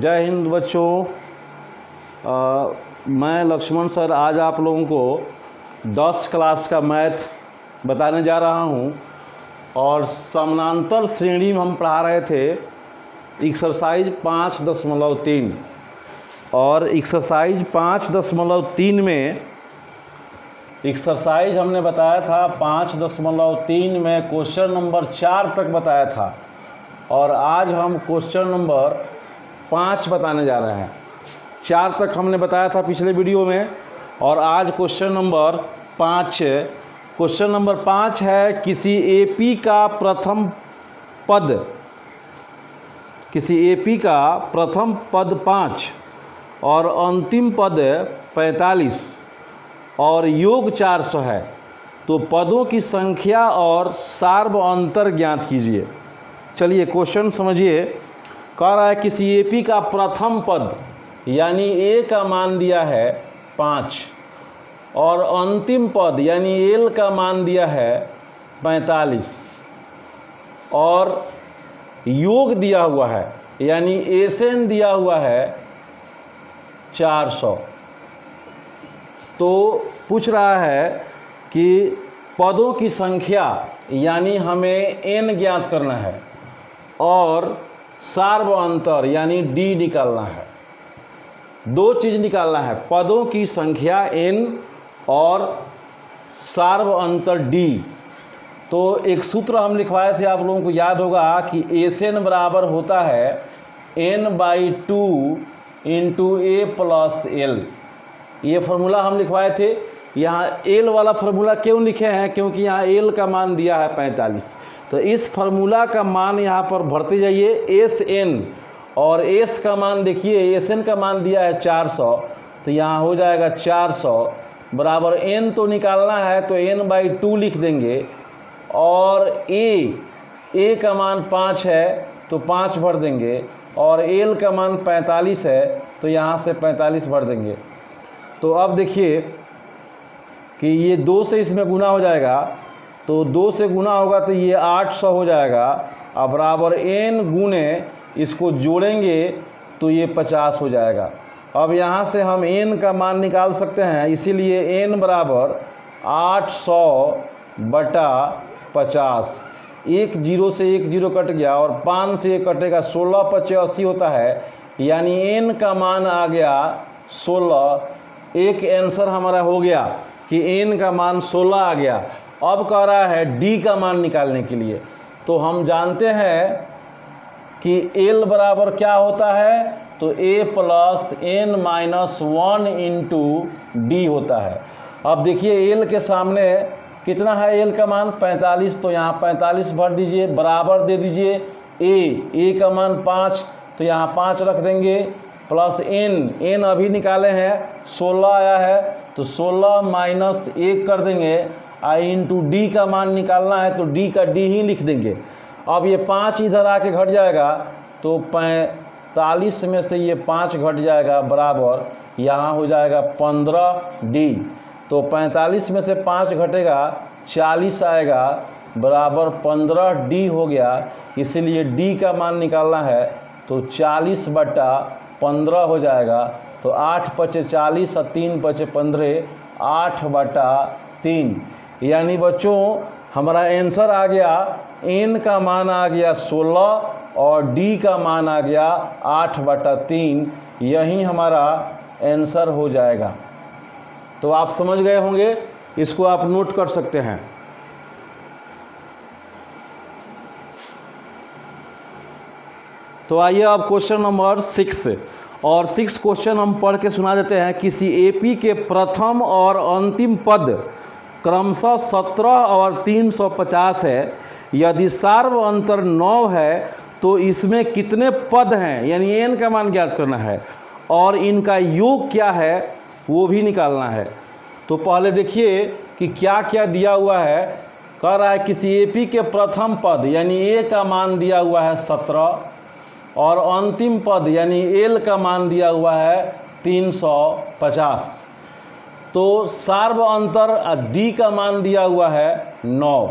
जय हिंद बच्चों। मैं लक्ष्मण सर आज आप लोगों को 10 क्लास का मैथ बताने जा रहा हूं और समानांतर श्रेणी में हम पढ़ा रहे थे एक्सरसाइज 5.3 और एक्सरसाइज 5.3 में एक्सरसाइज हमने बताया था 5.3 में क्वेश्चन नंबर 4 तक बताया था और आज हम क्वेश्चन नंबर 5 बताने जा रहे हैं। 4 तक हमने बताया था पिछले वीडियो में और आज क्वेश्चन नंबर 5 है। क्वेश्चन नंबर 5 है किसी एपी का प्रथम पद 5 और अंतिम पद 45 और योग 400 है तो पदों की संख्या और सार्व अंतर ज्ञात कीजिए। चलिए क्वेश्चन समझिए। कह रहा है किसी एपी का प्रथम पद यानी ए का मान दिया है 5 और अंतिम पद यानी एल का मान दिया है 45 और योग दिया हुआ है यानी एसएन दिया हुआ है 400। तो पूछ रहा है कि पदों की संख्या यानी हमें n ज्ञात करना है और सार्व अंतर यानी d निकालना है। दो चीज़ निकालना है, पदों की संख्या n और सार्व अंतर d। तो एक सूत्र हम लिखवाए थे, आप लोगों को याद होगा कि एसएन बराबर होता है n/2 × a + l। ये फार्मूला हम लिखवाए थे। यहाँ एल वाला फार्मूला क्यों लिखे हैं? क्योंकि यहाँ एल का मान दिया है 45। तो इस फार्मूला का मान यहाँ पर भरते जाइए एस एन और एस का मान देखिए, एस एन का मान दिया है 400 तो यहाँ हो जाएगा 400 बराबर एन तो निकालना है तो n/2 लिख देंगे और ए का मान 5 है तो 5 भर देंगे और एल का मान 45 है तो यहाँ से 45 भर देंगे। तो अब देखिए कि ये 2 से इसमें गुना हो जाएगा तो 2 से गुना होगा तो ये 800 हो जाएगा। अब बराबर n गुने इसको जोड़ेंगे तो ये 50 हो जाएगा। अब यहाँ से हम n का मान निकाल सकते हैं, इसीलिए n बराबर 800/50। एक जीरो से एक जीरो कट गया और 5 से 1 कटेगा, 16 × 5 = 80 होता है यानी n का मान आ गया 16। एक आंसर हमारा हो गया कि n का मान 16 आ गया। अब कह रहा है d का मान निकालने के लिए। तो हम जानते हैं कि l बराबर क्या होता है, तो a + n-1 × d होता है। अब देखिए l के सामने कितना है, l का मान 45 तो यहाँ 45 भर दीजिए, बराबर दे दीजिए a का मान 5 तो यहाँ 5 रख देंगे प्लस n अभी निकाले हैं 16 आया है तो 16 - 1 कर देंगे इंटू d का मान निकालना है तो d का d ही लिख देंगे। अब ये 5 इधर आके घट जाएगा तो 45 में से ये 5 घट जाएगा बराबर यहाँ हो जाएगा 15d। तो 45 में से 5 घटेगा 40 आएगा बराबर 15d हो गया। इसीलिए d का मान निकालना है तो 40/15 हो जाएगा। तो 8 × 5 = 40 और 3 × 5 = 15, 8/3। यानी बच्चों हमारा आंसर आ गया, n का मान आ गया 16 और d का मान आ गया 8/3। यही हमारा आंसर हो जाएगा। तो आप समझ गए होंगे, इसको आप नोट कर सकते हैं। तो आइए अब क्वेश्चन नंबर 6 और 6 क्वेश्चन हम पढ़ के सुना देते हैं। किसी एपी के प्रथम और अंतिम पद क्रमशः 17 और 350 है। यदि सार्व अंतर 9 है तो इसमें कितने पद हैं, यानी n का मान ज्ञात करना है और इनका योग क्या है वो भी निकालना है। तो पहले देखिए कि क्या क्या दिया हुआ है। कह रहा है किसी एपी के प्रथम पद यानी a का मान दिया हुआ है 17 और अंतिम पद यानी l का मान दिया हुआ है 350। तो सार्व अंतर d का मान दिया हुआ है 9।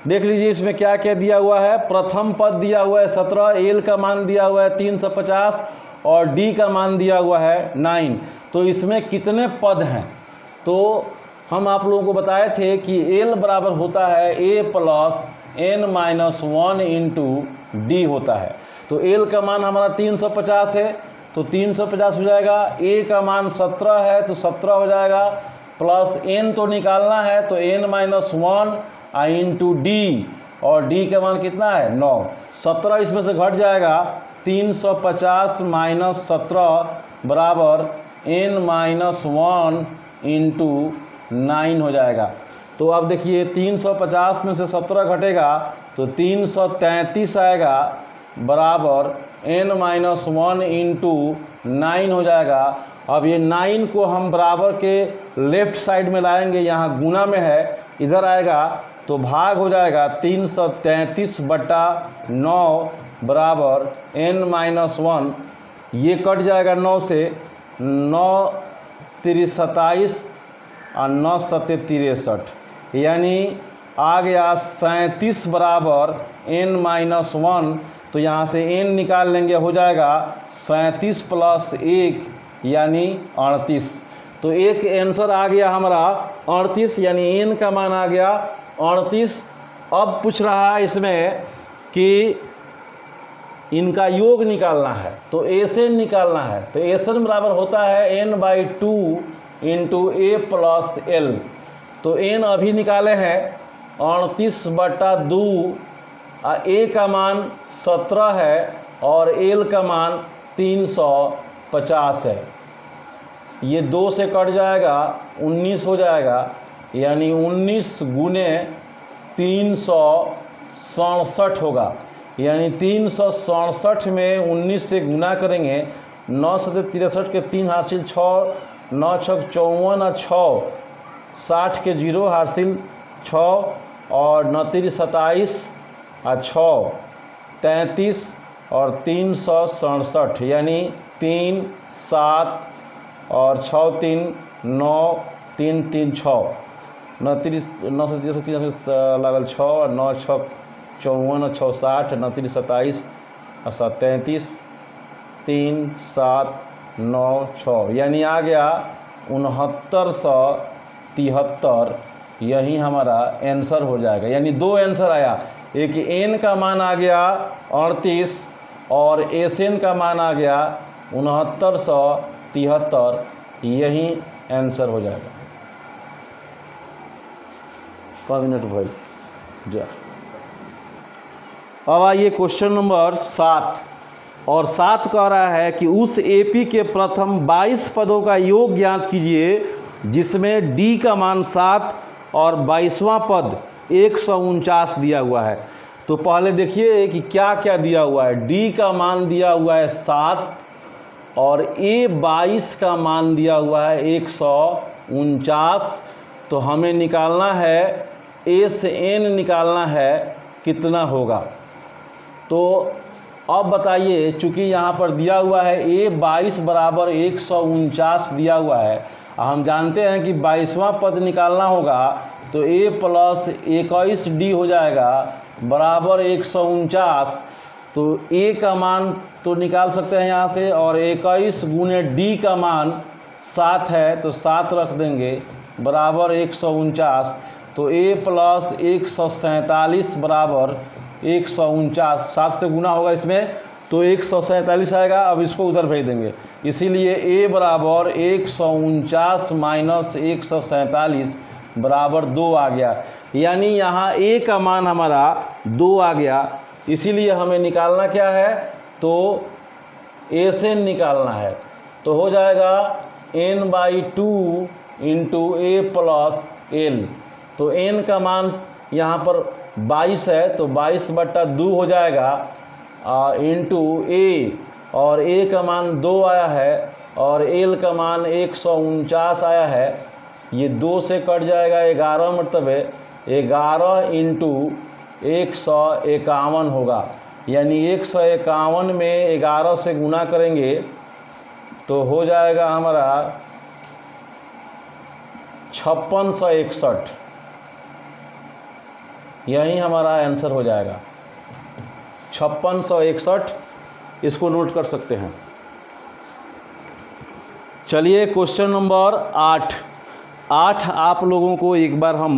देख लीजिए इसमें क्या क्या दिया हुआ है। प्रथम पद दिया हुआ है 17, एल का मान दिया हुआ है 350 और d का मान दिया हुआ है 9। तो इसमें कितने पद हैं? तो हम आप लोगों को बताए थे कि l बराबर होता है a plus n-1 into D होता है। तो l का मान हमारा 350 है, तो 350 हो जाएगा। a का मान 17 है, तो 17 हो जाएगा, प्लस n तो निकालना है, तो n-1 इंटू डी, और d का मान कितना है 9। 17 इसमें से घट जाएगा, 350 माइनस 17 बराबर n-1 इंटू 9 हो जाएगा। तो अब देखिए 350 में से 17 घटेगा तो 333 आएगा, बराबर n-1 इंटू 9 हो जाएगा। अब ये 9 को हम बराबर के लेफ्ट साइड में लाएंगे, यहाँ गुना में है, इधर आएगा तो भाग हो जाएगा, 333 बटा 9 बराबर n-1, ये कट जाएगा 9 से, 9 3 27 और 9 7 63, यानी आ गया 37 बराबर n-1। तो यहाँ से n निकाल लेंगे, हो जाएगा 37 प्लस 1 यानी 38। तो एक आंसर आ गया हमारा 38, यानी n का मान आ गया 38। अब पूछ रहा है इसमें कि इनका योग निकालना है, तो एसएन निकालना है। तो एसएन बराबर होता है n/2 इंटू ए प्लस एल। तो n अभी निकाले हैं 38/2, ए का मान 17 है और एल का मान 350 है। ये 2 से कट जाएगा, 19 हो जाएगा, यानी 19 गुने 367 होगा, यानी 367 में 19 से गुना करेंगे, 9 7 63 के 3 हासिल 6, 9 6 54 और 6 60 के 0 हासिल 6 और 9 3 27 और 6 33 और 367, यानी 3 7 और 6 3 9 3 3 6, 9 3 9 से 3 लागल 6 और 9 6 54 और 6 60, 9 3 27 और 7 33, 3 7 9 6, यानी आ गया 6973। यही हमारा आंसर हो जाएगा। यानी 2 आंसर आया, एक n का मान आ गया 38 और एसएन का मान आ गया 6973, यही आंसर हो जाएगा। 5 मिनट भाई जा। अब आइए क्वेश्चन नंबर 7, और 7 कह रहा है कि उस एपी के प्रथम 22 पदों का योग ज्ञात कीजिए जिसमें डी का मान 7 और 22वां पद 149 दिया हुआ है। तो पहले देखिए कि क्या क्या दिया हुआ है। डी का मान दिया हुआ है 7 और ए 22 का मान दिया हुआ है 149। तो हमें निकालना है, ए से एन निकालना है, कितना होगा। तो अब बताइए, चूँकि यहाँ पर दिया हुआ है ए 22 बराबर 149 दिया हुआ है, हम जानते हैं कि 22वां पद निकालना होगा, तो ए प्लस 21 डी हो जाएगा बराबर 149। तो ए का मान तो निकाल सकते हैं यहाँ से, और 21 गुने डी का मान 7 है, तो 7 रख देंगे बराबर 149। तो ए प्लस 147 बराबर 149, 7 से गुना होगा इसमें तो 147 आएगा। अब इसको उधर भेज देंगे, इसीलिए ए बराबर 149 माइनस 147 बराबर 2 आ गया। यानी यहाँ ए का मान हमारा 2 आ गया। इसीलिए हमें निकालना क्या है, तो ए से निकालना है। तो हो जाएगा n/2 इंटू ए प्लस एल। तो n का मान यहाँ पर 22 है, तो 22/2 हो जाएगा इंटू ए, और ए का मान 2 आया है और एल का मान 149 आया है। ये 2 से कट जाएगा, 11 मतलब 11 इंटू 151 होगा। यानी 151 में 11 से गुना करेंगे तो हो जाएगा हमारा 5661। यही हमारा आंसर हो जाएगा 5661। इसको नोट कर सकते हैं। चलिए क्वेश्चन नंबर 8 आप लोगों को एक बार हम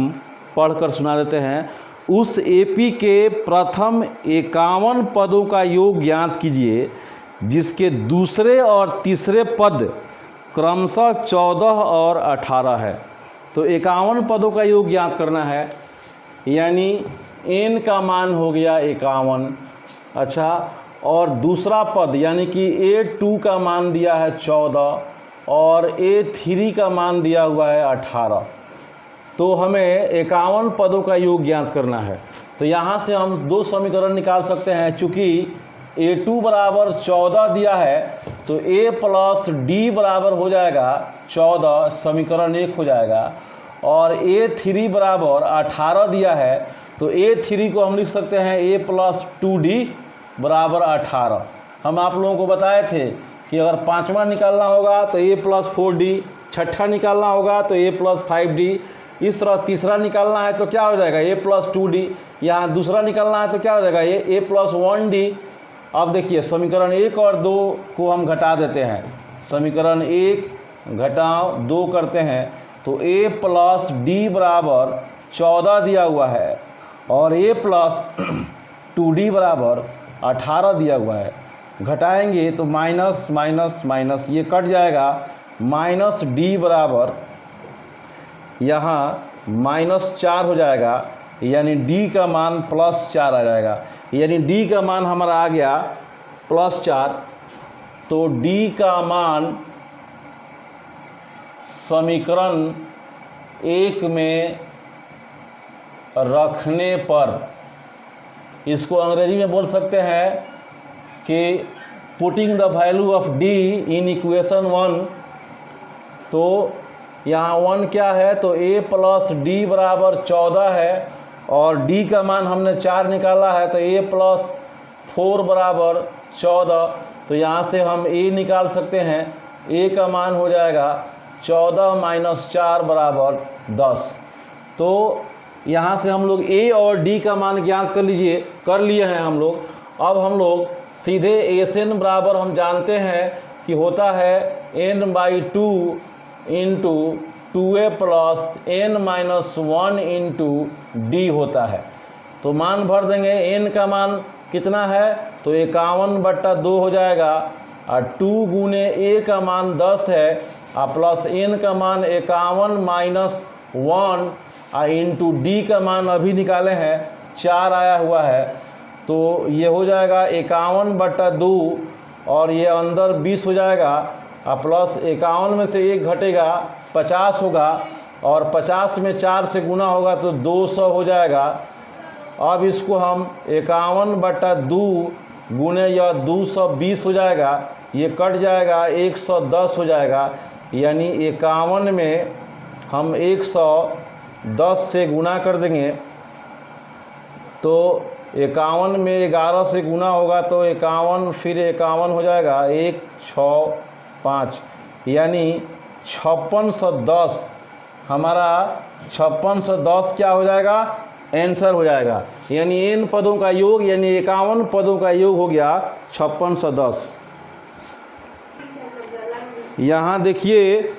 पढ़कर सुना देते हैं। उस एपी के प्रथम 51 पदों का योग ज्ञात कीजिए जिसके दूसरे और तीसरे पद क्रमशः 14 और 18 है। तो 51 पदों का योग ज्ञात करना है, यानी n का मान हो गया 51। अच्छा, और दूसरा पद यानी कि A2 का मान दिया है 14 और A3 का मान दिया हुआ है 18। तो हमें 51 पदों का योग ज्ञात करना है। तो यहाँ से हम दो समीकरण निकाल सकते हैं। चूँकि A2 बराबर 14 दिया है तो A प्लस D बराबर हो जाएगा 14, समीकरण 1 हो जाएगा। और A3 बराबर 18 दिया है तो A3 को हम लिख सकते हैं A प्लस 2D बराबर 18। हम आप लोगों को बताए थे कि अगर पाँचवा निकालना होगा तो A प्लस 4D, छठा निकालना होगा तो A प्लस 5D, इस तरह तीसरा निकालना है तो क्या हो जाएगा A प्लस 2D, यहाँ दूसरा निकालना है तो क्या हो जाएगा A प्लस 1D। अब देखिए समीकरण 1 और 2 को हम घटा देते हैं, समीकरण 1 घटाओ 2 करते हैं तो A प्लस D बराबर 14 दिया हुआ है और A प्लस 2D बराबर 18 दिया हुआ है। घटाएंगे तो माइनस माइनस माइनस ये कट जाएगा, माइनस D बराबर यहाँ -4 हो जाएगा, यानी D का मान +4 आ जाएगा, यानी D का मान हमारा आ गया +4। तो D का मान समीकरण 1 में रखने पर, इसको अंग्रेजी में बोल सकते हैं कि putting the value of D in equation 1। तो यहाँ 1 क्या है तो A प्लस D बराबर 14 है और D का मान हमने 4 निकाला है तो A प्लस 4 बराबर 14। तो यहाँ से हम A निकाल सकते हैं, A का मान हो जाएगा 14 माइनस 4 बराबर 10। तो यहाँ से हम लोग A और D का मान ज्ञात कर लिए हैं हम लोग। अब हम लोग सीधे SN बराबर हम जानते हैं कि होता है n/2 into 2A plus n-1 into D होता है। तो मान भर देंगे, n का मान कितना है तो 51/2 हो जाएगा और 2 गुने A का मान 10 है और प्लस n का मान 51 माइनस 1 और इंटू D का मान अभी निकाले हैं 4 आया हुआ है। तो ये हो जाएगा 51/2 और ये अंदर 20 हो जाएगा और प्लस 51 में से 1 घटेगा 50 होगा और 50 में 4 से गुना होगा तो 200 हो जाएगा। अब इसको हम 51/2 गुने या 220 हो जाएगा, ये कट जाएगा 110 हो जाएगा, यानी 51 में हम 110 से गुना कर देंगे तो 51 में 11 से गुना होगा तो 51 फिर 51 हो जाएगा 165, यानी 5610। हमारा 5610 क्या हो जाएगा आंसर हो जाएगा, यानी n पदों का योग यानी 51 पदों का योग हो गया 5610। यहाँ देखिए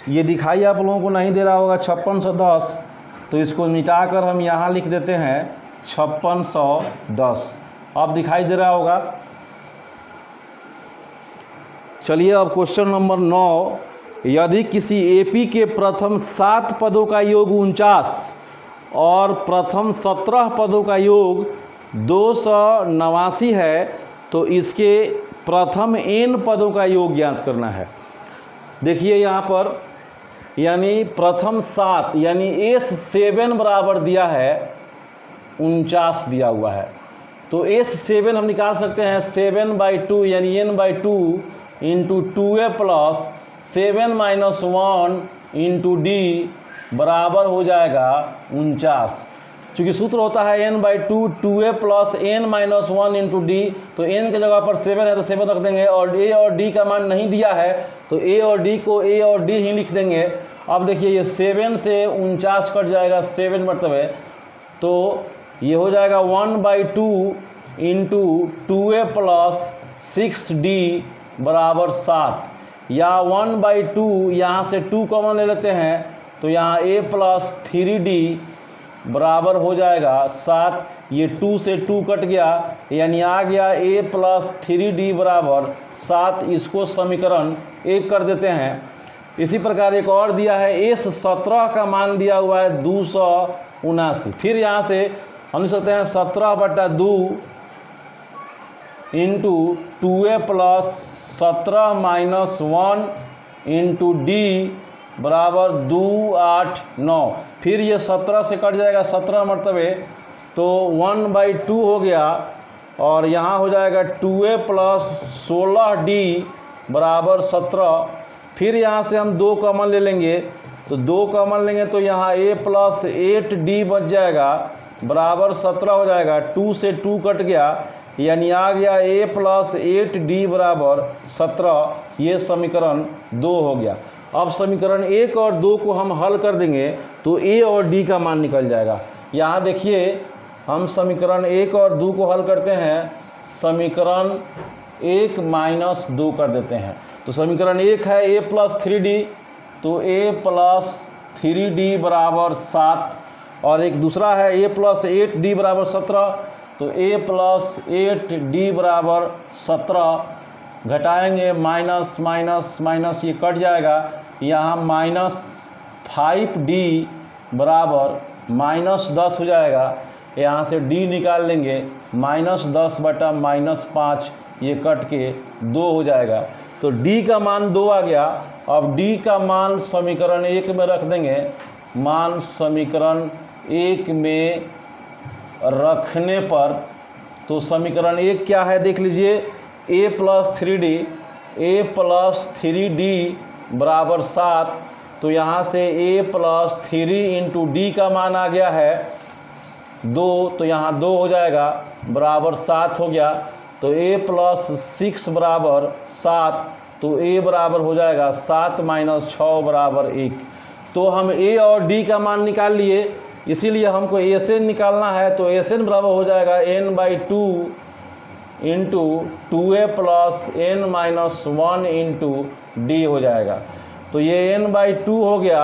ये दिखाई आप लोगों को नहीं दे रहा होगा 5610, तो इसको मिटाकर हम यहाँ लिख देते हैं 5610। अब दिखाई दे रहा होगा। चलिए अब क्वेश्चन नंबर 9, यदि किसी एपी के प्रथम 7 पदों का योग 49 और प्रथम 17 पदों का योग 289 है तो इसके प्रथम n पदों का योग ज्ञात करना है। देखिए यहाँ पर यानी प्रथम 7 यानी S7 बराबर दिया है 49 दिया हुआ है, तो S7 हम निकाल सकते हैं 7/2 यानी n/2 into 2A plus 7 minus 1 into D बराबर हो जाएगा 49। चूँकि सूत्र होता है n/2 2A plus n-1 into D, तो n के जगह पर 7 है तो 7 रख देंगे और A और D का मान नहीं दिया है तो A और D को A और D ही लिख देंगे। अब देखिए ये 7 से 49 कट जाएगा, 7 मतलब है, तो ये हो जाएगा 1/2 इंटू 2A प्लस 6D बराबर 7, या 1/2 यहाँ से 2 कॉमन ले लेते हैं तो यहाँ a प्लस 3d बराबर हो जाएगा 7। ये 2 से 2 कट गया यानी आ गया a प्लस 3d बराबर 7। इसको समीकरण 1 कर देते हैं। इसी प्रकार एक और दिया है S17 का मान दिया हुआ है 279। फिर यहाँ से हम लिख सकते हैं 17/2 into 2a plus 17 minus 1 into D बराबर 2 8 9। फिर ये 17 से कट जाएगा 17 मरतबे तो 1/2 हो गया और यहाँ हो जाएगा 2a प्लस 16d बराबर 17। फिर यहाँ से हम 2 कॉमन ले लेंगे तो 2 कॉमन लेंगे तो यहाँ a प्लस 8d बच जाएगा बराबर 17 हो जाएगा। 2 से 2 कट गया यानी आ गया a प्लस 8d बराबर 17। ये समीकरण 2 हो गया। अब समीकरण 1 और 2 को हम हल कर देंगे तो a और d का मान निकल जाएगा। यहाँ देखिए हम समीकरण 1 और 2 को हल करते हैं। समीकरण 1 माइनस 2 कर देते हैं तो समीकरण 1 है a प्लस 3d तो a प्लस 3d बराबर 7 और एक दूसरा है a प्लस 8d बराबर 17 तो a प्लस 8d बराबर 17। घटाएंगे माइनस माइनस माइनस ये कट जाएगा यहाँ माइनस 5d बराबर माइनस 10 हो जाएगा। यहाँ से d निकाल लेंगे माइनस 10 बटा माइनस 5 ये कट के 2 हो जाएगा तो d का मान 2 आ गया। अब d का मान समीकरण 1 में रख देंगे। मान समीकरण 1 में रखने पर तो समीकरण 1 क्या है देख लीजिए a प्लस 3d बराबर 7 तो यहाँ से a प्लस 3 इंटू डी का मान आ गया है 2 तो यहाँ 2 हो जाएगा बराबर 7 हो गया तो a प्लस 6 बराबर 7 तो a बराबर हो जाएगा 7 माइनस 6 बराबर 1। तो हम a और d का मान निकाल लिए इसीलिए हमको Sn निकालना है तो Sn बराबर हो जाएगा n/2 into 2a plus n minus 1 into D हो जाएगा। तो ये n/2 हो गया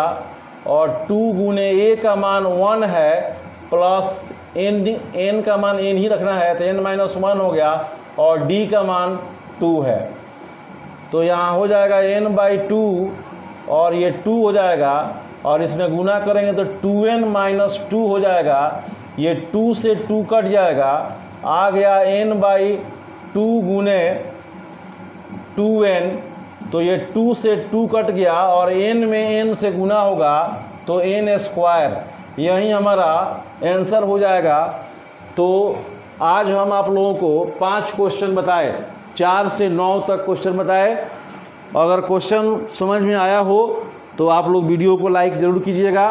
और 2 गुने a का मान 1 है प्लस n का मान n ही रखना है तो n माइनस 1 हो गया और d का मान 2 है तो यहाँ हो जाएगा n/2 और ये 2 हो जाएगा और इसमें गुना करेंगे तो 2n माइनस 2 हो जाएगा। ये 2 से 2 कट जाएगा आ गया n/2 गुने 2n तो ये 2 से 2 कट गया और n में n से गुना होगा तो n स्क्वायर यही हमारा आंसर हो जाएगा। तो आज हम आप लोगों को 5 क्वेश्चन बताए 4 से 9 तक क्वेश्चन बताए। अगर क्वेश्चन समझ में आया हो तो आप लोग वीडियो को लाइक ज़रूर कीजिएगा।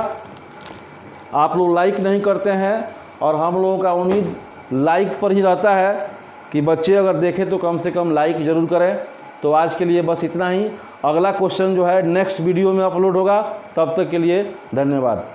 आप लोग लाइक नहीं करते हैं और हम लोगों का उम्मीद लाइक पर ही रहता है कि बच्चे अगर देखें तो कम से कम लाइक ज़रूर करें। तो आज के लिए बस इतना ही। अगला क्वेश्चन जो है नेक्स्ट वीडियो में अपलोड होगा। तब तक के लिए धन्यवाद।